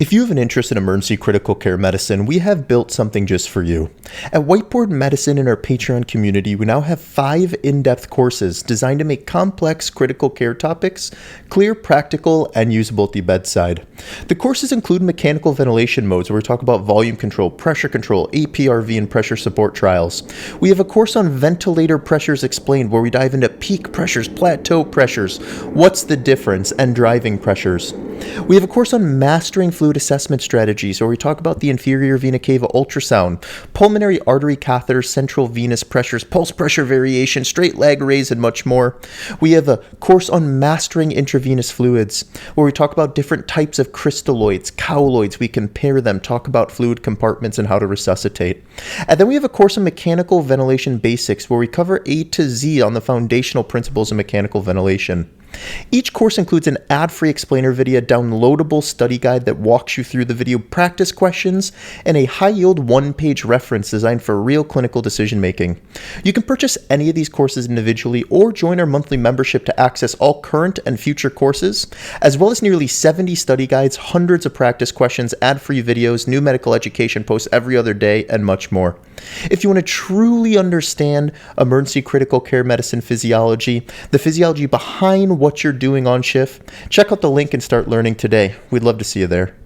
If you have an interest in emergency critical care medicine, we have built something just for you. At Whiteboard Medicine in our Patreon community, we now have 5 in-depth courses designed to make complex critical care topics clear, practical, and usable at the bedside. The courses include mechanical ventilation modes, where we talk about volume control, pressure control, APRV, and pressure support trials. We have a course on ventilator pressures explained, where we dive into peak pressures, plateau pressures, what's the difference, and driving pressures. We have a course on mastering fluid assessment strategies, where we talk about the inferior vena cava ultrasound, pulmonary artery catheters, central venous pressures, pulse pressure variation, straight leg arrays, and much more. We have a course on mastering intravenous fluids, where we talk about different types of crystalloids, cowloids. We compare them, talk about fluid compartments and how to resuscitate. And then we have a course on mechanical ventilation basics, where we cover A to Z on the foundational principles of mechanical ventilation. Each course includes an ad-free explainer video, downloadable study guide that walks you through the video practice questions, and a high-yield one-page reference designed for real clinical decision-making. You can purchase any of these courses individually or join our monthly membership to access all current and future courses, as well as nearly 70 study guides, hundreds of practice questions, ad-free videos, new medical education posts every other day, and much more. If you want to truly understand emergency critical care medicine physiology, the physiology behind what you're doing on shift, check out the link and start learning today. We'd love to see you there.